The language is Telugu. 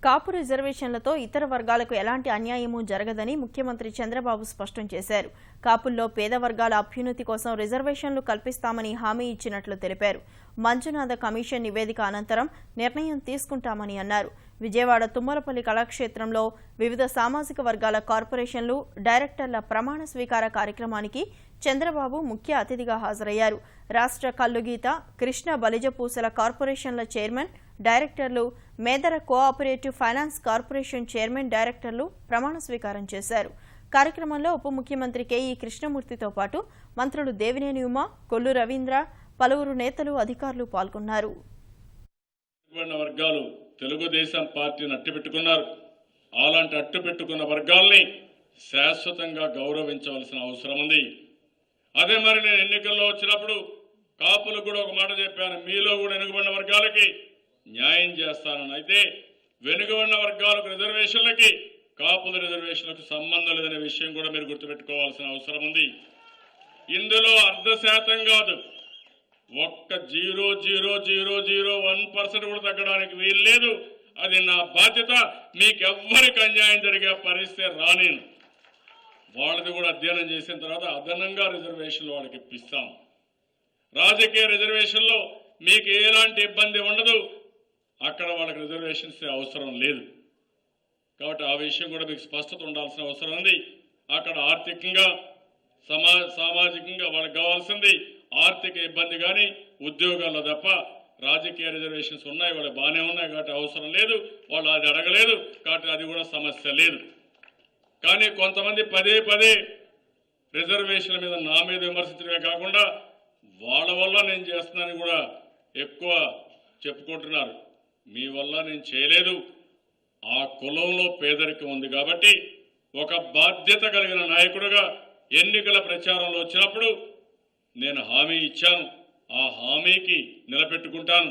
కాపు రిజర్వేషన్లతో ఇతర వర్గాలకు ఎలాంటి అన్యాయమూ జరగదని ముఖ్యమంత్రి చంద్రబాబు స్పష్టం చేశారు. కాపుల్లో పేద వర్గాల అభ్యున్నతి కోసం రిజర్వేషన్లు కల్పిస్తామని హామీ ఇచ్చినట్లు తెలిపారు. మంజునాథ కమిషన్ నివేదిక అనంతరం నిర్ణయం తీసుకుంటామని అన్నారు. విజయవాడ తుమ్మలపల్లి కళాక్షేత్రంలో వివిధ సామాజిక వర్గాల కార్పొరేషన్లు, డైరెక్టర్ల ప్రమాణ స్వీకార కార్యక్రమానికి చంద్రబాబు ముఖ్య అతిథిగా హాజరయ్యారు. రాష్ట్ర కల్లుగీత, కృష్ణ బలిజపూసల కార్పొరేషన్ల చైర్మన్, డైరెక్టర్లు, మేదర కోఆపరేటివ్ ఫైనాన్స్ కార్పొరేషన్ చైర్మన్, డైరెక్టర్లు ప్రమాణ స్వీకారం చేశారు. కార్యక్రమంలో ఉప ముఖ్యమంత్రి కెఈ కృష్ణమూర్తితో పాటు మంత్రులు దేవినేని ఉమ, కొల్లు రవీంద్ర, పలువురు నేతలు, అధికారులు పాల్గొన్నారు. వర్గాలు తెలుగుదేశం పార్టీని అట్టిపెట్టుకున్నారు. అలాంటి అట్టుపెట్టుకున్న వర్గాల్ని శాశ్వతంగా గౌరవించవలసిన అవసరం ఉంది. అదే మరి నేను ఎన్నికల్లో వచ్చినప్పుడు కాపులకు కూడా ఒక మాట చెప్పాను, మీలో కూడా వెనుకబడిన వర్గాలకి న్యాయం చేస్తానని. అయితే వెనుకబడిన వర్గాలకు రిజర్వేషన్లకి, కాపుల రిజర్వేషన్లకు సంబంధం లేదనే విషయం కూడా మీరు గుర్తుపెట్టుకోవాల్సిన అవసరం ఉంది. ఇందులో 0.5% కాదు, ఒక్క 0.0001% కూడా తగ్గడానికి వీలు లేదు. అది నా బాధ్యత. మీకెవ్వరికి అన్యాయం జరిగే పరిస్థితి రానేను. వాళ్ళది కూడా అధ్యయనం చేసిన తర్వాత అదనంగా రిజర్వేషన్లు వాళ్ళకి ఇప్పిస్తాం. రాజకీయ రిజర్వేషన్లో మీకు ఎలాంటి ఇబ్బంది ఉండదు. అక్కడ వాళ్ళకి రిజర్వేషన్స్ అవసరం లేదు. కాబట్టి ఆ విషయం కూడా మీకు స్పష్టత ఉండాల్సిన అవసరం ఉంది. అక్కడ ఆర్థికంగా, సామాజికంగా వాళ్ళకి కావాల్సింది ఆర్థిక ఇబ్బంది కానీ ఉద్యోగాల్లో తప్ప రాజకీయ రిజర్వేషన్స్ ఉన్నాయి, వాళ్ళు బాగానే ఉన్నాయి. కాబట్టి అవసరం లేదు, వాళ్ళు అది అడగలేదు. కాబట్టి అది కూడా సమస్య లేదు. కానీ కొంతమంది పదే రిజర్వేషన్ల మీద నా మీద విమర్శించడమే కాకుండా వాళ్ళ వల్ల నేను చేస్తున్నానని కూడా ఎక్కువ చెప్పుకుంటున్నారు. మీ వల్ల నేను చేయలేదు. ఆ కులంలో పేదరికం ఉంది కాబట్టి ఒక బాధ్యత కలిగిన నాయకుడిగా ఎన్నికల ప్రచారంలో వచ్చినప్పుడు నేను హామీ ఇచ్చాను. ఆ హామీకి నిలబెట్టుకుంటాను.